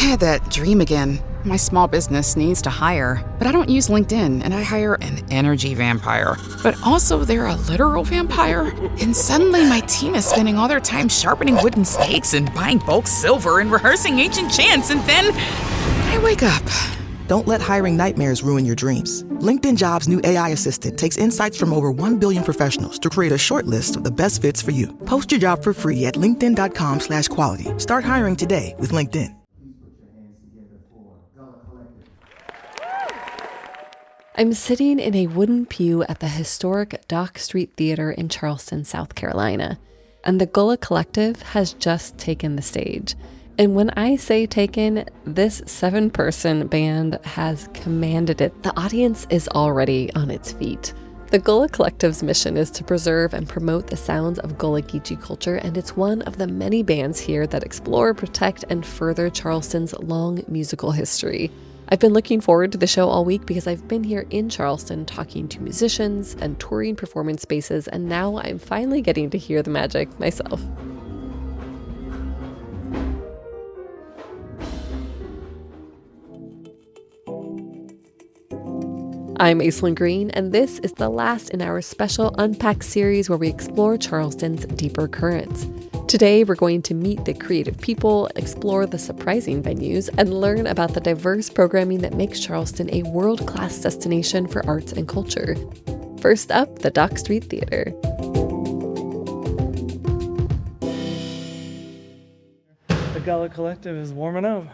had that dream again. My small business needs to hire, but I don't use LinkedIn, and I hire an energy vampire. But also they're a literal vampire. And suddenly my team is spending all their time sharpening wooden stakes and buying bulk silver and rehearsing ancient chants, and then I wake up. Don't let hiring nightmares ruin your dreams. LinkedIn Jobs' new AI assistant takes insights from over 1 billion professionals to create a short list of the best fits for you. Post your job for free at linkedin.com/quality. Start hiring today with LinkedIn. I'm sitting in a wooden pew at the historic Dock Street Theater in Charleston, South Carolina, and the Gullah Collective has just taken the stage. And when I say taken, this 7-person band has commanded it. The audience is already on its feet. The Gullah Collective's mission is to preserve and promote the sounds of Gullah Geechee culture, and it's one of the many bands here that explore, protect, and further Charleston's long musical history. I've been looking forward to the show all week because I've been here in Charleston talking to musicians and touring performance spaces, and now I'm finally getting to hear the magic myself. I'm Aislyn Greene, and this is the last in our special Unpacked series where we explore Charleston's deeper currents. Today, we're going to meet the creative people, explore the surprising venues, and learn about the diverse programming that makes Charleston a world-class destination for arts and culture. First up, the Dock Street Theater. The Gullah Collective is warming up.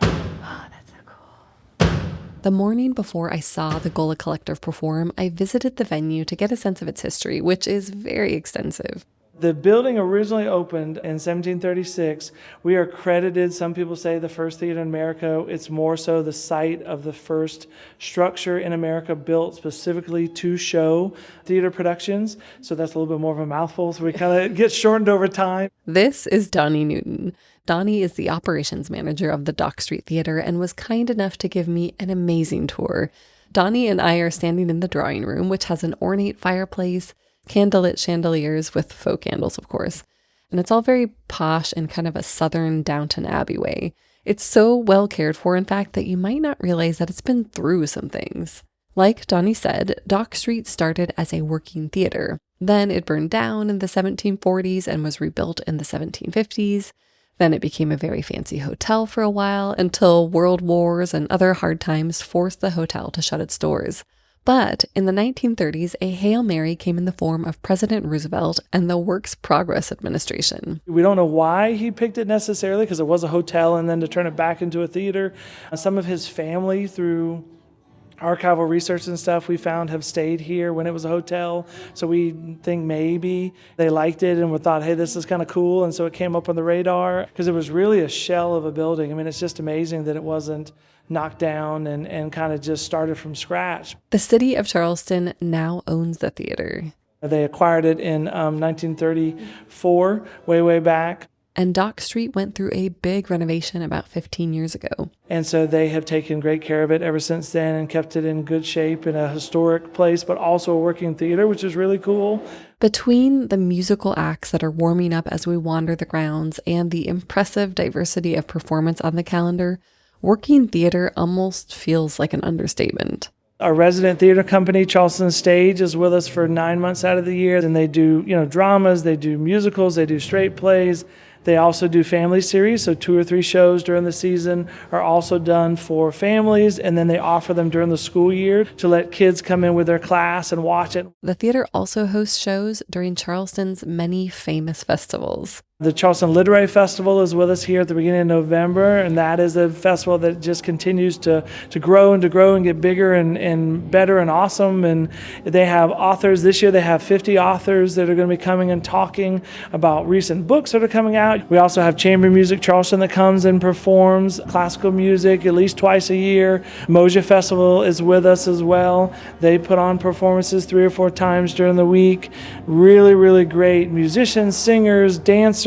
The morning before I saw the Gullah Collective perform, I visited the venue to get a sense of its history, which is very extensive. The building originally opened in 1736. We are credited, some people say, the first theater in America. It's more so the site of the first structure in America built specifically to show theater productions. So that's a little bit more of a mouthful, so we kind of get shortened over time. This is Donnie Newton. Donnie is the operations manager of the Dock Street Theater and was kind enough to give me an amazing tour. Donnie and I are standing in the drawing room, which has an ornate fireplace, candlelit chandeliers with faux candles, of course. And it's all very posh in kind of a southern Downton Abbey way. It's so well cared for, in fact, that you might not realize that it's been through some things. Like Donnie said, Dock Street started as a working theater. Then it burned down in the 1740s and was rebuilt in the 1750s. Then it became a very fancy hotel for a while until world wars and other hard times forced the hotel to shut its doors. But in the 1930s, a Hail Mary came in the form of President Roosevelt and the Works Progress Administration. We don't know why he picked it necessarily, because it was a hotel, and then to turn it back into a theater. Some of his family, through archival research and stuff, we found have stayed here when it was a hotel. So we think maybe they liked it and we thought, hey, this is kind of cool. And so it came up on the radar because it was really a shell of a building. I mean, it's just amazing that it wasn't knocked down and kind of just started from scratch. The city of Charleston now owns the theater. They acquired it in 1934, way back. And Dock Street went through a big renovation about 15 years ago. And so they have taken great care of it ever since then and kept it in good shape in a historic place, but also a working theater, which is really cool. Between the musical acts that are warming up as we wander the grounds and the impressive diversity of performance on the calendar, working theater almost feels like an understatement. Our resident theater company, Charleston Stage, is with us for 9 months out of the year. And they do, dramas, they do musicals, they do straight plays. They also do family series, so 2 or 3 shows during the season are also done for families, and then they offer them during the school year to let kids come in with their class and watch it. The theater also hosts shows during Charleston's many famous festivals. The Charleston Literary Festival is with us here at the beginning of November, and that is a festival that just continues to grow and get bigger and better and awesome. And they have authors. This year they have 50 authors that are going to be coming and talking about recent books that are coming out. We also have Chamber Music Charleston that comes and performs classical music at least twice a year. Moja Festival is with us as well. They put on performances 3 or 4 times during the week. Really, really great musicians, singers, dancers.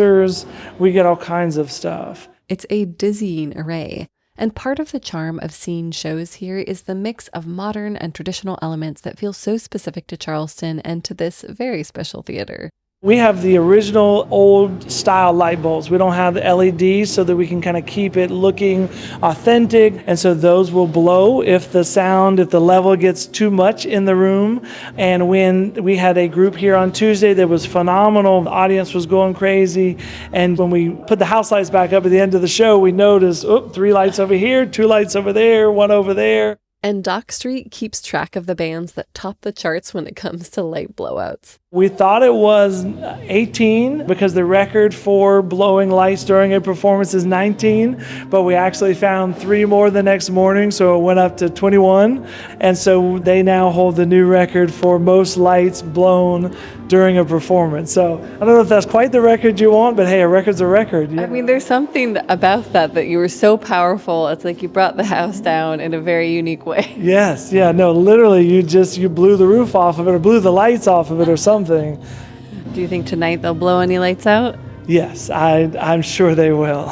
We get all kinds of stuff. It's a dizzying array. And part of the charm of seeing shows here is the mix of modern and traditional elements that feel so specific to Charleston and to this very special theater. We have the original old style light bulbs. We don't have the LEDs so that we can kind of keep it looking authentic. And so those will blow if the level gets too much in the room. And when we had a group here on Tuesday that was phenomenal, the audience was going crazy. And when we put the house lights back up at the end of the show, we noticed, 3 lights over here, 2 lights over there, 1 over there. And Dock Street keeps track of the bands that top the charts when it comes to light blowouts. We thought it was 18 because the record for blowing lights during a performance is 19, but we actually found 3 more the next morning, so it went up to 21. And so they now hold the new record for most lights blown during a performance. So I don't know if that's quite the record you want, but hey, a record's a record. I mean, there's something about that you were so powerful. It's like you brought the house down in a very unique way. Yes, yeah, no, literally you blew the roof off of it or blew the lights off of it or something. Do you think tonight they'll blow any lights out? Yes, I'm sure they will.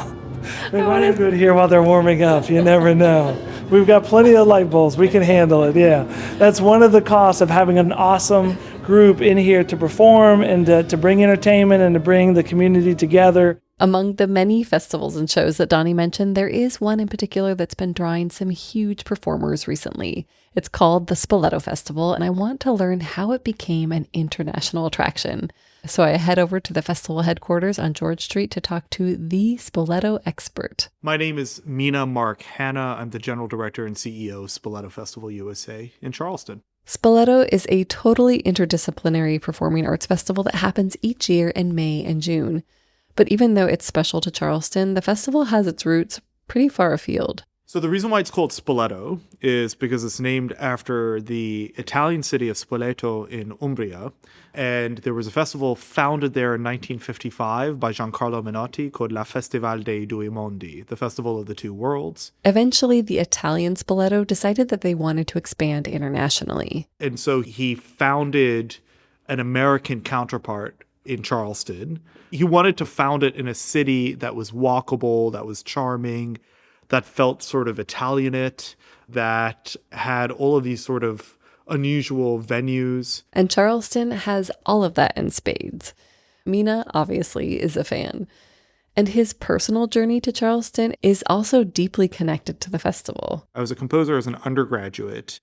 We might even do it here while they're warming up. You never know. We've got plenty of light bulbs. We can handle it, yeah. That's one of the costs of having an awesome group in here to perform and to bring entertainment and to bring the community together. Among the many festivals and shows that Donnie mentioned, there is one in particular that's been drawing some huge performers recently. It's called the Spoleto Festival, and I want to learn how it became an international attraction. So I head over to the festival headquarters on George Street to talk to the Spoleto expert. My name is Mina Mark Hanna. I'm the General Director and CEO of Spoleto Festival USA in Charleston. Spoleto is a totally interdisciplinary performing arts festival that happens each year in May and June. But even though it's special to Charleston, the festival has its roots pretty far afield. So the reason why it's called Spoleto is because it's named after the Italian city of Spoleto in Umbria. And there was a festival founded there in 1955 by Giancarlo Menotti called La Festival dei Due Mondi, the Festival of the Two Worlds. Eventually, the Italian Spoleto decided that they wanted to expand internationally. And so he founded an American counterpart in Charleston. He wanted to found it in a city that was walkable, that was charming, that felt sort of Italianate, that had all of these sort of unusual venues. And Charleston has all of that in spades. Mina obviously is a fan. And his personal journey to Charleston is also deeply connected to the festival. I was a composer as an undergraduate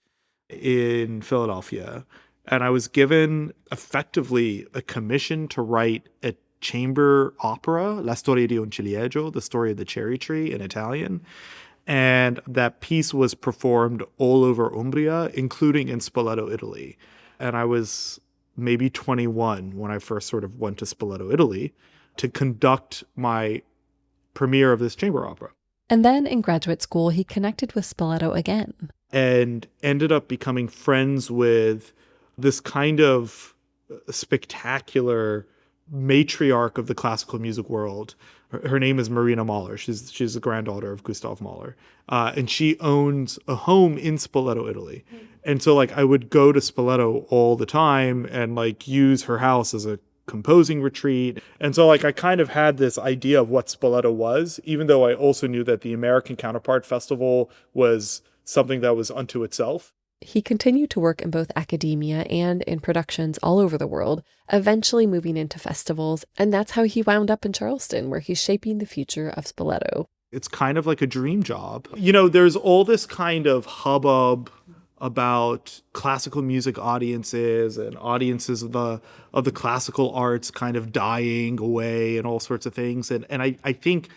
in Philadelphia, and I was given effectively a commission to write a chamber opera, La storia di un ciliegio, the story of the cherry tree in Italian. And that piece was performed all over Umbria, including in Spoleto, Italy. And I was maybe 21 when I first sort of went to Spoleto, Italy to conduct my premiere of this chamber opera. And then in graduate school, he connected with Spoleto again. And ended up becoming friends with this kind of spectacular matriarch of the classical music world. Her name is Marina Mahler. She's the granddaughter of Gustav Mahler. And she owns a home in Spoleto, Italy. And so I would go to Spoleto all the time and use her house as a composing retreat. And so I kind of had this idea of what Spoleto was, even though I also knew that the American counterpart festival was something that was unto itself. He continued to work in both academia and in productions all over the world, eventually moving into festivals, and that's how he wound up in Charleston, where he's shaping the future of Spoleto. It's kind of like a dream job. There's all this kind of hubbub about classical music audiences and audiences of the classical arts kind of dying away and all sorts of things. And I think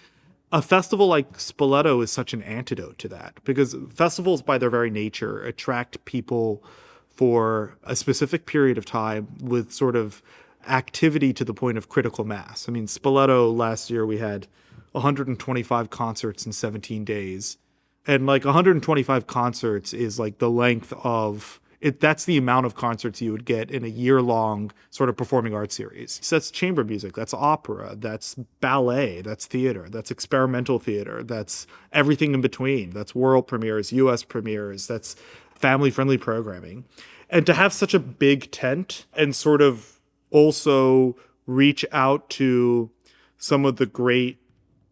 a festival like Spoleto is such an antidote to that, because festivals by their very nature attract people for a specific period of time with sort of activity to the point of critical mass. I mean, Spoleto last year we had 125 concerts in 17 days. And 125 concerts is the length of it. That's the amount of concerts you would get in a year-long sort of performing arts series. So that's chamber music, that's opera, that's ballet, that's theater, that's experimental theater, that's everything in between. That's world premieres, US premieres, that's family-friendly programming. And to have such a big tent and sort of also reach out to some of the great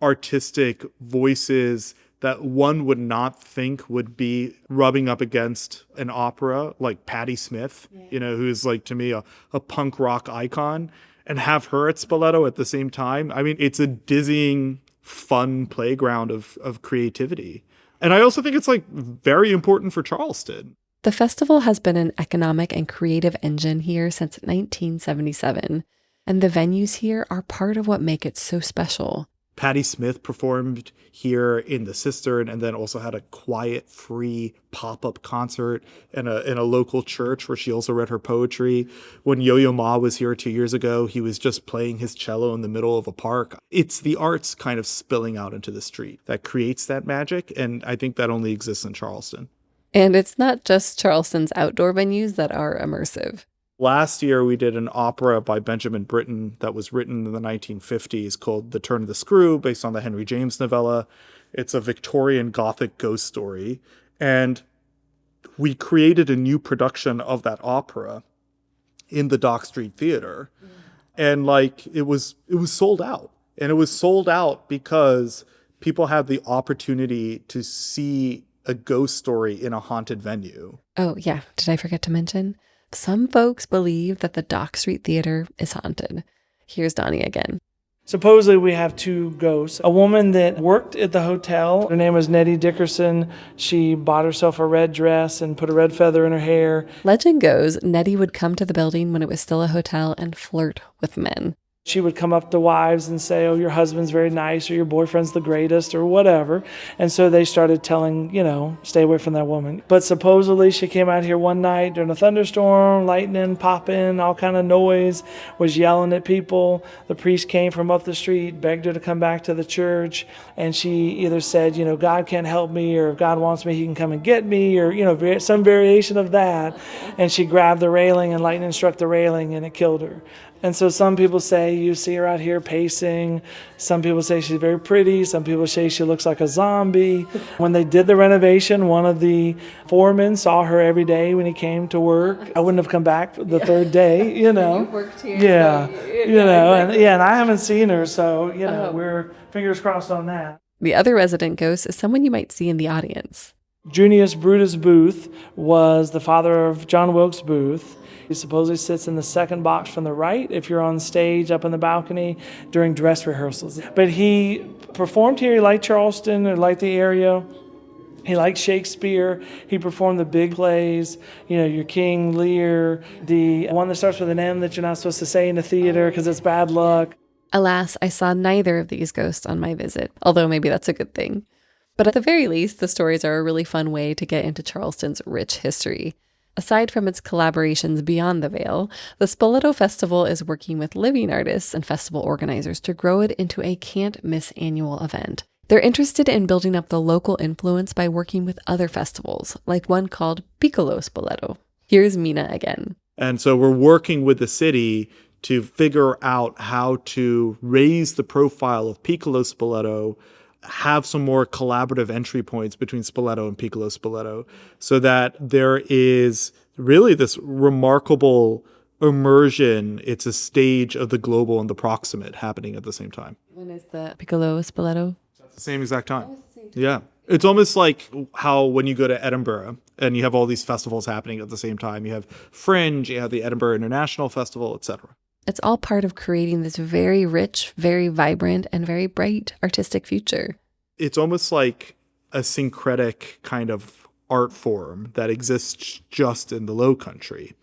artistic voices that one would not think would be rubbing up against an opera, like Patti Smith, who's to me a punk rock icon, and have her at Spoleto at the same time. I mean, it's a dizzying, fun playground of creativity. And I also think it's like very important for Charleston. The festival has been an economic and creative engine here since 1977, and the venues here are part of what make it so special. Patti Smith performed here in the Cistern and then also had a quiet, free pop-up concert in a local church where she also read her poetry. When Yo-Yo Ma was here 2 years ago, he was just playing his cello in the middle of a park. It's the arts kind of spilling out into the street that creates that magic, and I think that only exists in Charleston. And it's not just Charleston's outdoor venues that are immersive. Last year, we did an opera by Benjamin Britten that was written in the 1950s called The Turn of the Screw, based on the Henry James novella. It's a Victorian Gothic ghost story. And we created a new production of that opera in the Dock Street Theater. And like, it was sold out. And it was sold out because people had the opportunity to see a ghost story in a haunted venue. Oh, yeah. Did I forget to mention? Some folks believe that the Dock Street Theater is haunted. Here's Donnie again. Supposedly we have two ghosts. A woman that worked at the hotel, her name was Nettie Dickerson. She bought herself a red dress and put a red feather in her hair. Legend goes, Nettie would come to the building when it was still a hotel and flirt with men. She would come up to wives and say, oh, your husband's very nice, or your boyfriend's the greatest, or whatever. And so they started telling, stay away from that woman. But supposedly she came out here one night during a thunderstorm, lightning, popping, all kind of noise, was yelling at people. The priest came from up the street, begged her to come back to the church. And she either said, God can't help me, or if God wants me, he can come and get me, or, some variation of that. And she grabbed the railing and lightning struck the railing and it killed her. And so some people say you see her out here pacing. Some people say she's very pretty. Some people say she looks like a zombie. When they did the renovation, one of the foremen saw her every day when he came to work. I wouldn't have come back the third day, You worked here. Yeah, So, and I haven't seen her, so, we're fingers crossed on that. The other resident ghost is someone you might see in the audience. Junius Brutus Booth was the father of John Wilkes Booth. He supposedly sits in the second box from the right if you're on stage up on the balcony during dress rehearsals. But he performed here. He liked Charleston, or liked the area. He liked Shakespeare. He performed the big plays, your King Lear, the one that starts with an M that you're not supposed to say in the theater because it's bad luck. Alas, I saw neither of these ghosts on my visit, although maybe that's a good thing. But at the very least, the stories are a really fun way to get into Charleston's rich history. Aside from its collaborations beyond the veil, the Spoleto Festival is working with living artists and festival organizers to grow it into a can't-miss annual event. They're interested in building up the local influence by working with other festivals, like one called Piccolo Spoleto. Here's Mina again. And so we're working with the city to figure out how to raise the profile of Piccolo Spoleto, have some more collaborative entry points between Spoleto and Piccolo Spoleto, so that there is really this remarkable immersion. It's a stage of the global and the proximate happening at the same time. When is the Piccolo Spoleto? At the same exact time. Yeah. It's almost like how when you go to Edinburgh and you have all these festivals happening at the same time. You have Fringe, you have the Edinburgh International Festival, etc. It's all part of creating this very rich, very vibrant, and very bright artistic future. It's almost like a syncretic kind of art form that exists just in the Lowcountry.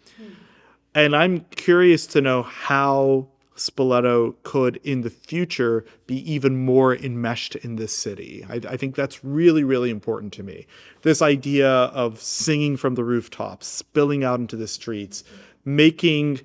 And I'm curious to know how Spoleto could, in the future, be even more enmeshed in this city. I think that's really, really important to me. This idea of singing from the rooftops, spilling out into the streets, making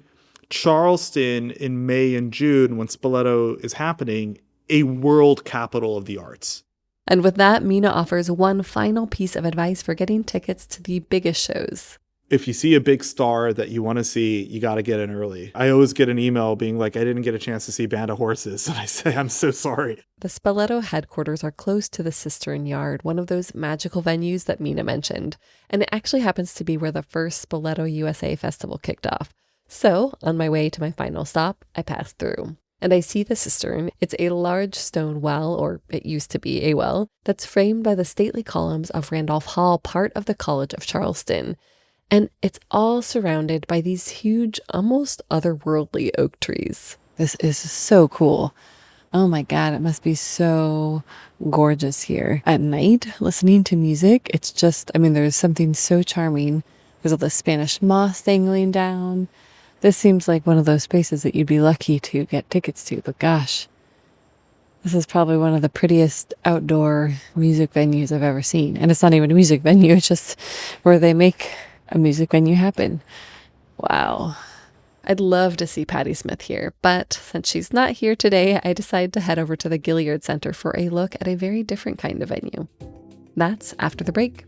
Charleston in May and June, when Spoleto is happening, a world capital of the arts. And with that, Mina offers one final piece of advice for getting tickets to the biggest shows. If you see a big star that you want to see, you got to get in early. I always get an email being like, I didn't get a chance to see Band of Horses. And I say, I'm so sorry. The Spoleto headquarters are close to the Cistern Yard, one of those magical venues that Mina mentioned. And it actually happens to be where the first Spoleto USA festival kicked off. So, on my way to my final stop, I pass through. And I see the cistern. It's a large stone well, or it used to be a well, that's framed by the stately columns of Randolph Hall, part of the College of Charleston. And it's all surrounded by these huge, almost otherworldly oak trees. This is so cool. Oh my God, it must be so gorgeous here. At night, listening to music, it's just, there's something so charming. There's all the Spanish moss dangling down. This seems like one of those spaces that you'd be lucky to get tickets to, but gosh, this is probably one of the prettiest outdoor music venues I've ever seen. And it's not even a music venue, it's just where they make a music venue happen. Wow. I'd love to see Patti Smith here, but since she's not here today, I decided to head over to the Gaillard Center for a look at a very different kind of venue. That's after the break.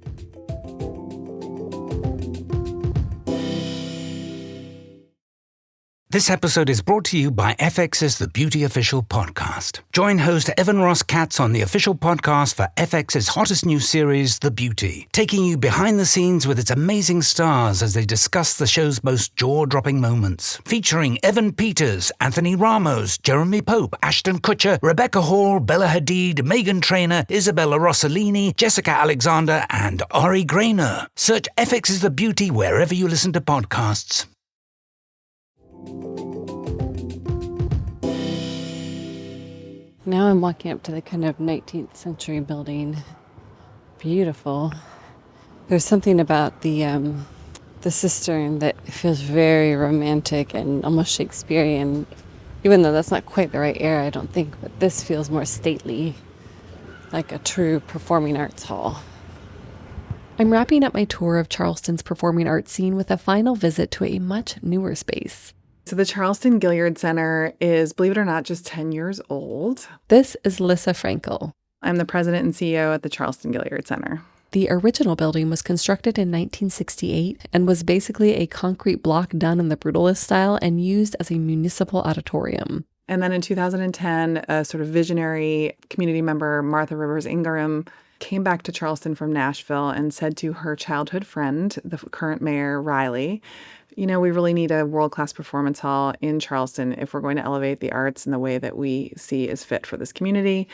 This episode is brought to you by FX's The Beauty Official Podcast. Join host Evan Ross Katz on the official podcast for FX's hottest new series, The Beauty, taking you behind the scenes with its amazing stars as they discuss the show's most jaw-dropping moments. Featuring Evan Peters, Anthony Ramos, Jeremy Pope, Ashton Kutcher, Rebecca Hall, Bella Hadid, Meghan Trainor, Isabella Rossellini, Jessica Alexander, and Ari Grainer. Search FX's The Beauty wherever you listen to podcasts. Now I'm walking up to the kind of 19th century building. Beautiful. There's something about the cistern that feels very romantic and almost Shakespearean, even though that's not quite the right era, I don't think, but this feels more stately, like a true performing arts hall. I'm wrapping up my tour of Charleston's performing arts scene with a final visit to a much newer space. So the Charleston Gaillard Center is, believe it or not, just 10 years old. This is Lissa Frankel. I'm the president and CEO at the Charleston Gaillard Center. The original building was constructed in 1968 and was basically a concrete block done in the brutalist style and used as a municipal auditorium. And then in 2010, a sort of visionary community member, Martha Rivers Ingram, came back to Charleston from Nashville and said to her childhood friend, the current mayor, Riley, we really need a world-class performance hall in Charleston if we're going to elevate the arts in the way that we see is fit for this community.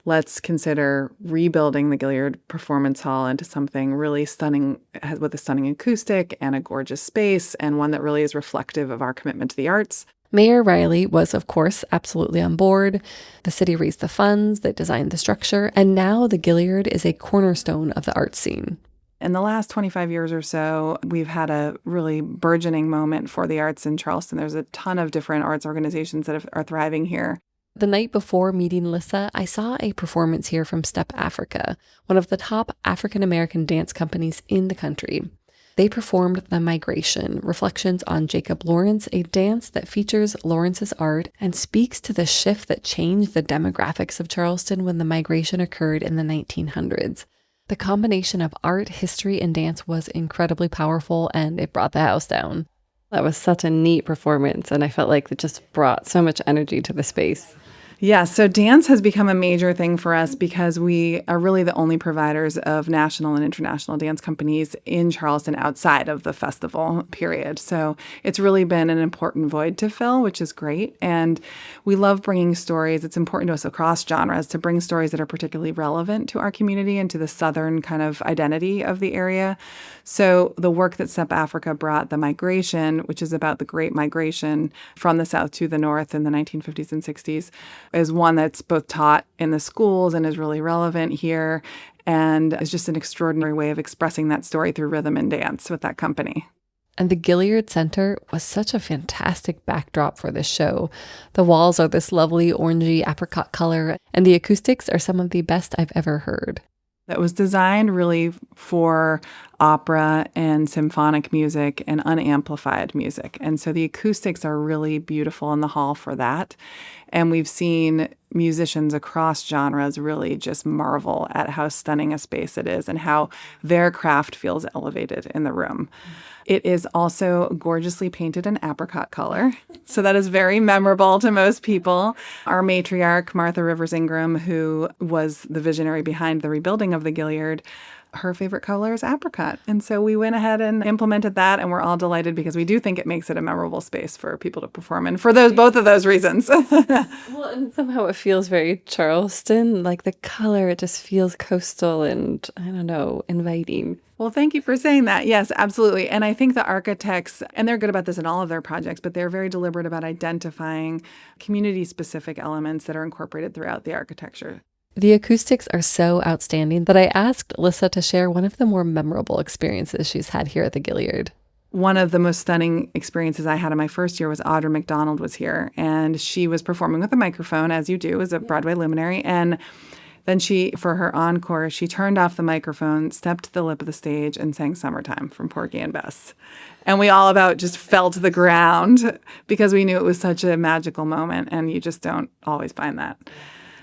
Let's consider rebuilding the Gaillard Performance Hall into something really stunning, with a stunning acoustic and a gorgeous space, and one that really is reflective of our commitment to the arts. Mayor Riley was, of course, absolutely on board. The city raised the funds, they designed the structure, and now the Gaillard is a cornerstone of the art scene. In the last 25 years or so, we've had a really burgeoning moment for the arts in Charleston. There's a ton of different arts organizations that are thriving here. The night before meeting Lissa, I saw a performance here from Step Africa, one of the top African-American dance companies in the country. They performed The Migration, Reflections on Jacob Lawrence, a dance that features Lawrence's art and speaks to the shift that changed the demographics of Charleston when the migration occurred in the 1900s. The combination of art, history, and dance was incredibly powerful, and it brought the house down. That was such a neat performance, and I felt like it just brought so much energy to the space. Yeah, so dance has become a major thing for us because we are really the only providers of national and international dance companies in Charleston outside of the festival period. So it's really been an important void to fill, which is great. And we love bringing stories. It's important to us across genres to bring stories that are particularly relevant to our community and to the Southern kind of identity of the area. So the work that Step Africa brought, The Migration, which is about the Great Migration from the South to the North in the 1950s and 60s, is one that's both taught in the schools and is really relevant here, and is just an extraordinary way of expressing that story through rhythm and dance with that company. And the Gaillard Center was such a fantastic backdrop for this show. The walls are this lovely orangey apricot color, and the acoustics are some of the best I've ever heard. That was designed really for opera and symphonic music and unamplified music. And so the acoustics are really beautiful in the hall for that. And we've seen musicians across genres really just marvel at how stunning a space it is and how their craft feels elevated in the room. It is also gorgeously painted in apricot color, so that is very memorable to most people. Our matriarch, Martha Rivers Ingram, who was the visionary behind the rebuilding of the Gaillard, her favorite color is apricot. And so we went ahead and implemented that, and we're all delighted because we do think it makes it a memorable space for people to perform in for both of those reasons. Well, and somehow it feels very Charleston. Like the color, it just feels coastal and, I don't know, inviting. Well, thank you for saying that. Yes, absolutely. And I think the architects, and they're good about this in all of their projects, but they're very deliberate about identifying community-specific elements that are incorporated throughout the architecture. The acoustics are so outstanding that I asked Lissa to share one of the more memorable experiences she's had here at the Gaillard. One of the most stunning experiences I had in my first year was Audra McDonald was here, and she was performing with a microphone, as you do as a Broadway luminary, and then she, for her encore, she turned off the microphone, stepped to the lip of the stage, and sang Summertime from Porgy and Bess. And we all about just fell to the ground because we knew it was such a magical moment, and you just don't always find that.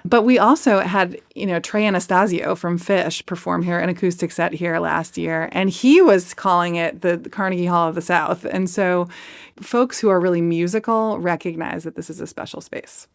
But we also had, Trey Anastasio from Fish perform here, an acoustic set here last year, and he was calling it the Carnegie Hall of the South. And so folks who are really musical recognize that this is a special space.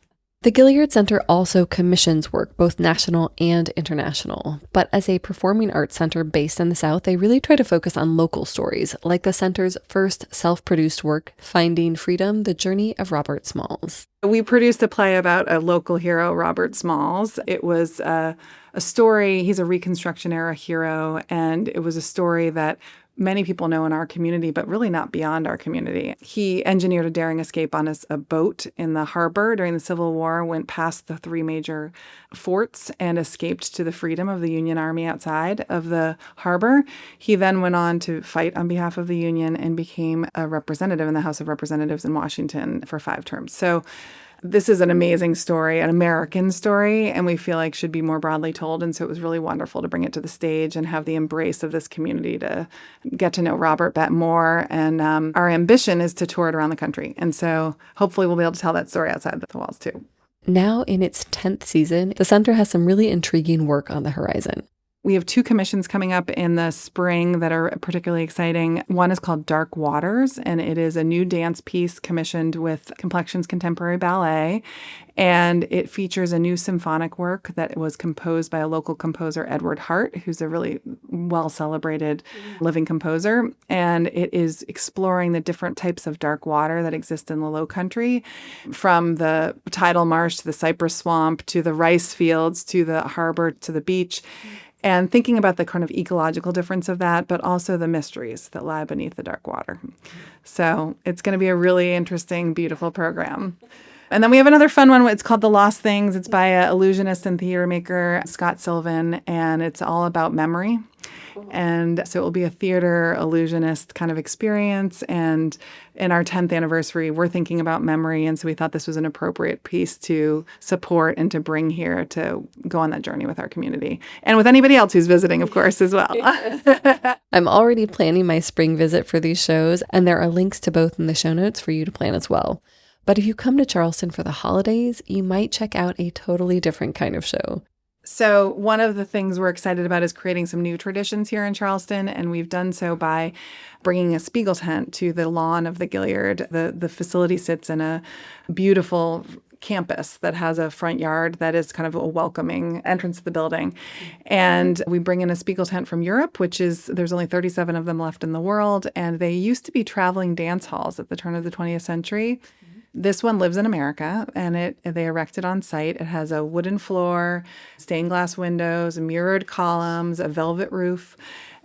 The Gaillard Center also commissions work, both national and international. But as a performing arts center based in the South, they really try to focus on local stories, like the center's first self-produced work, Finding Freedom, The Journey of Robert Smalls. We produced a play about a local hero, Robert Smalls. It was a story. He's a Reconstruction era hero, and it was a story that many people know in our community, but really not beyond our community. He engineered a daring escape on a boat in the harbor during the Civil War, went past the 3 major forts and escaped to the freedom of the Union Army outside of the harbor. He then went on to fight on behalf of the Union and became a representative in the House of Representatives in Washington for 5 terms. So this is an amazing story, an American story, and we feel like should be more broadly told. And so it was really wonderful to bring it to the stage and have the embrace of this community to get to know Robert more. And our ambition is to tour it around the country. And so hopefully we'll be able to tell that story outside the walls too. Now in its 10th season, the center has some really intriguing work on the horizon. We have 2 commissions coming up in the spring that are particularly exciting. One is called Dark Waters, and it is a new dance piece commissioned with Complexions Contemporary Ballet. And it features a new symphonic work that was composed by a local composer, Edward Hart, who's a really well-celebrated living composer. And it is exploring the different types of dark water that exist in the Lowcountry, from the tidal marsh to the cypress swamp to the rice fields to the harbor to the beach. And thinking about the kind of ecological difference of that, but also the mysteries that lie beneath the dark water. So it's going to be a really interesting, beautiful program. And then we have another fun one. It's called The Lost Things. It's by an illusionist and theater maker, Scott Sylvan, and it's all about memory. And so it will be a theater illusionist kind of experience. And in our 10th anniversary, we're thinking about memory. And so we thought this was an appropriate piece to support and to bring here to go on that journey with our community. And with anybody else who's visiting, of course, as well. I'm already planning my spring visit for these shows, and there are links to both in the show notes for you to plan as well. But if you come to Charleston for the holidays, you might check out a totally different kind of show. So one of the things we're excited about is creating some new traditions here in Charleston, and we've done so by bringing a Spiegel tent to the lawn of the Gaillard. The facility sits in a beautiful campus that has a front yard that is kind of a welcoming entrance to the building. And we bring in a Spiegel tent from Europe, there's only 37 of them left in the world, and they used to be traveling dance halls at the turn of the 20th century. This one lives in America, and they erected on site. It has a wooden floor, stained glass windows, mirrored columns, a velvet roof,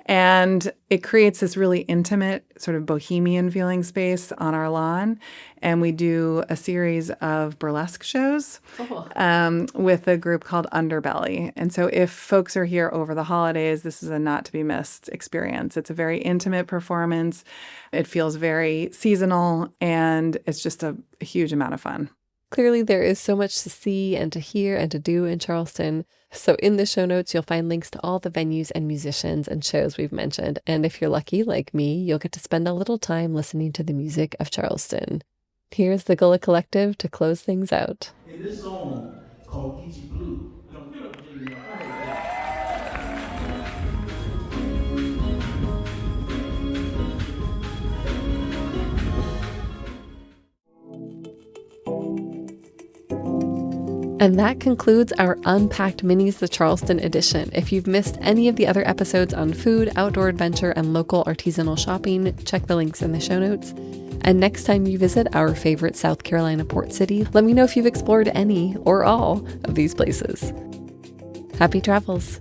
and it creates this really intimate, sort of bohemian feeling space on our lawn. And we do a series of burlesque shows with a group called Underbelly. And so if folks are here over the holidays, this is a not-to-be-missed experience. It's a very intimate performance. It feels very seasonal, and it's just a huge amount of fun. Clearly, there is so much to see and to hear and to do in Charleston. So in the show notes, you'll find links to all the venues and musicians and shows we've mentioned. And if you're lucky, like me, you'll get to spend a little time listening to the music of Charleston. Here's the Gullah Collective to close things out. In this song called Geechee Blue, And that concludes our Unpacked Minis the Charleston edition. If you've missed any of the other episodes on food, outdoor adventure, and local artisanal shopping, check the links in the show notes. And next time you visit our favorite South Carolina port city, let me know if you've explored any or all of these places. Happy travels!